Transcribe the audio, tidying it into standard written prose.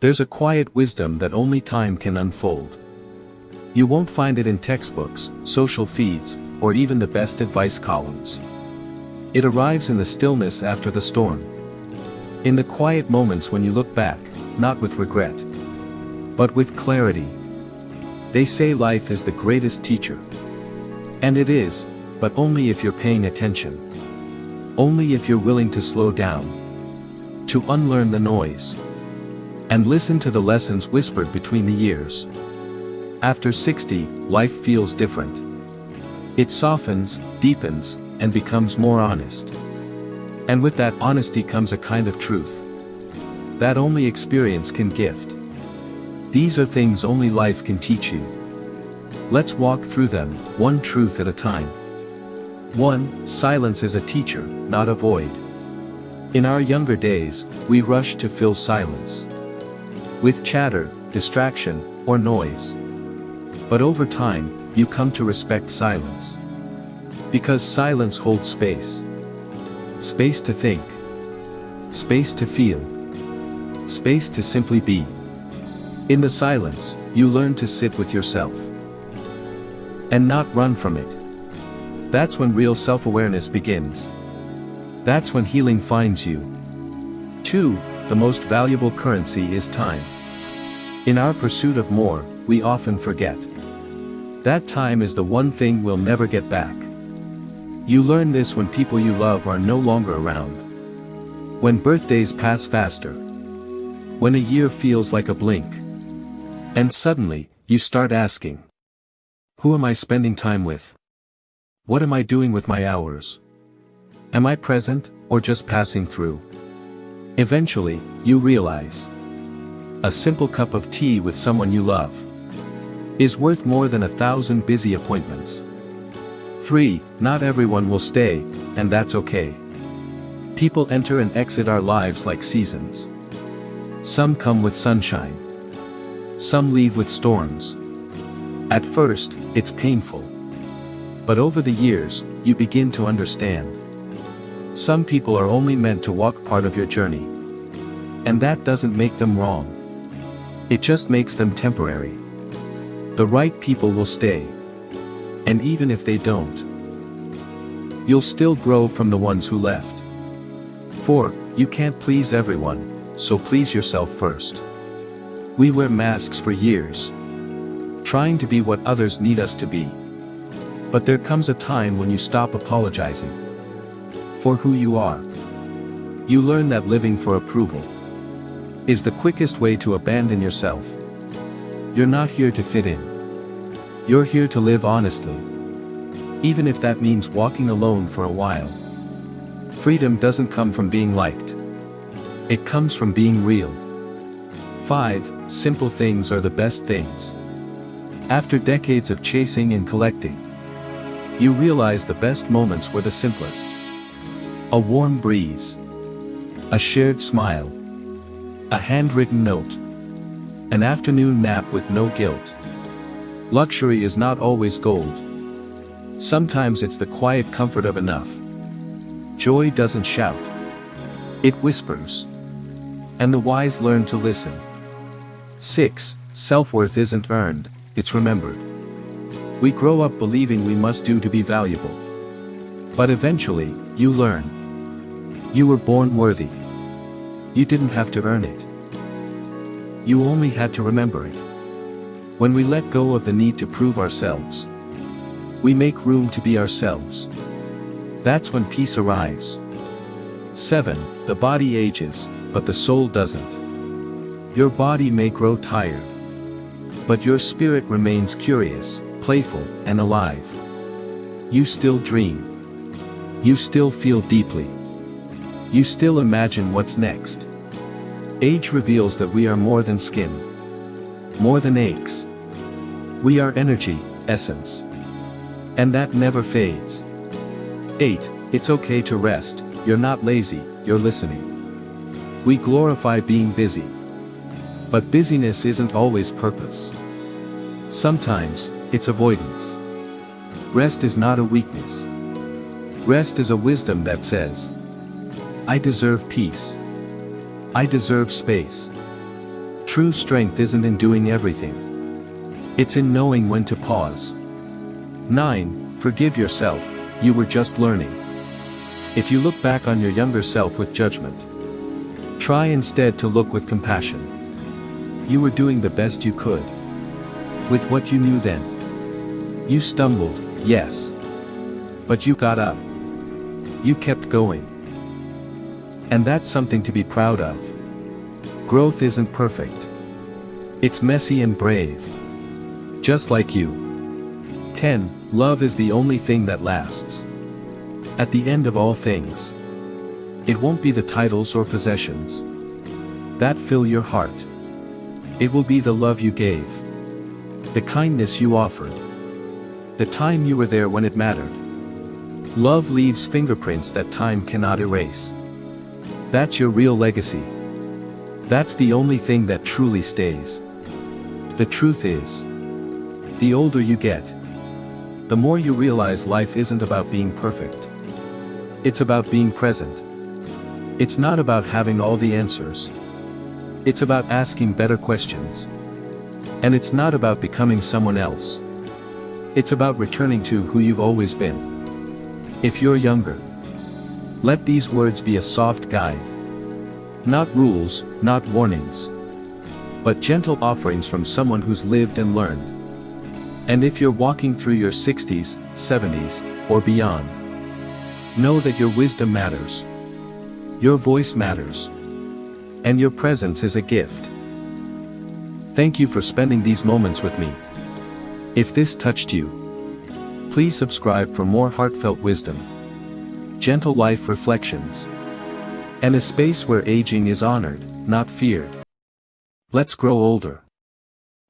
There's a quiet wisdom that only time can unfold. You won't find it in textbooks, social feeds, or even the best advice columns. It arrives in the stillness after the storm. In the quiet moments when you look back, not with regret, but with clarity. They say life is the greatest teacher. And it is, but only if you're paying attention. Only if you're willing to slow down. To unlearn the noise. And listen to the lessons whispered between the years. After 60, life feels different. It softens, deepens, and becomes more honest. And with that honesty comes a kind of truth that only experience can gift. These are things only life can teach you. Let's walk through them, one truth at a time. 1. Silence is a teacher, not a void. In our younger days, we rush to fill silence with chatter, distraction, or noise. But over time, you come to respect silence. Because silence holds space. Space to think. Space to feel. Space to simply be. In the silence, you learn to sit with yourself. And not run from it. That's when real self-awareness begins. That's when healing finds you. 2. The most valuable currency is time. In our pursuit of more, we often forget that time is the one thing we'll never get back. You learn this when people you love are no longer around. When birthdays pass faster. When a year feels like a blink. And suddenly, you start asking, who am I spending time with? What am I doing with my hours? Am I present, or just passing through? Eventually, you realize a simple cup of tea with someone you love is worth more than 1,000 busy appointments. 3. Not everyone will stay, and that's okay. People enter and exit our lives like seasons. Some come with sunshine. Some leave with storms. At first, it's painful. But over the years, you begin to understand. Some people are only meant to walk part of your journey. And that doesn't make them wrong. It just makes them temporary. The right people will stay. And even if they don't, you'll still grow from the ones who left. 4. You can't please everyone, so please yourself first. We wear masks for years, trying to be what others need us to be. But there comes a time when you stop apologizing for who you are. You learn that living for approval is the quickest way to abandon yourself. You're not here to fit in. You're here to live honestly. Even if that means walking alone for a while. Freedom doesn't come from being liked. It comes from being real. 5. Simple things are the best things. After decades of chasing and collecting, you realize the best moments were the simplest. A warm breeze. A shared smile. A handwritten note. An afternoon nap with no guilt. Luxury is not always gold. Sometimes it's the quiet comfort of enough. Joy doesn't shout. It whispers. And the wise learn to listen. 6. Self-worth isn't earned, it's remembered. We grow up believing we must do to be valuable. But eventually, you learn. You were born worthy. You didn't have to earn it. You only had to remember it. When we let go of the need to prove ourselves, we make room to be ourselves. That's when peace arrives. 7. The body ages, but the soul doesn't. Your body may grow tired, but your spirit remains curious, playful, and alive. You still dream. You still feel deeply. You still imagine what's next. Age reveals that we are more than skin. More than aches. We are energy, essence. And that never fades. 8. It's okay to rest, you're not lazy, you're listening. We glorify being busy. But busyness isn't always purpose. Sometimes, it's avoidance. Rest is not a weakness. Rest is a wisdom that says, I deserve peace. I deserve space. True strength isn't in doing everything. It's in knowing when to pause. 9. Forgive yourself. You were just learning. If you look back on your younger self with judgment, try instead to look with compassion. You were doing the best you could with what you knew then. You stumbled, yes. But you got up. You kept going. And that's something to be proud of. Growth isn't perfect. It's messy and brave. Just like you. 10. Love is the only thing that lasts. At the end of all things, it won't be the titles or possessions that fill your heart. It will be the love you gave, the kindness you offered, the time you were there when it mattered. Love leaves fingerprints that time cannot erase. That's your real legacy. That's the only thing that truly stays. The truth is, the older you get, the more you realize life isn't about being perfect. It's about being present. It's not about having all the answers. It's about asking better questions. And it's not about becoming someone else. It's about returning to who you've always been. If you're younger, let these words be a soft guide. Not rules, not warnings, but gentle offerings from someone who's lived and learned. And if you're walking through your 60s, 70s, or beyond, know that your wisdom matters. Your voice matters. And your presence is a gift. Thank you for spending these moments with me. If this touched you, please subscribe for more heartfelt wisdom, gentle life reflections, and a space where aging is honored, not feared. Let's grow older.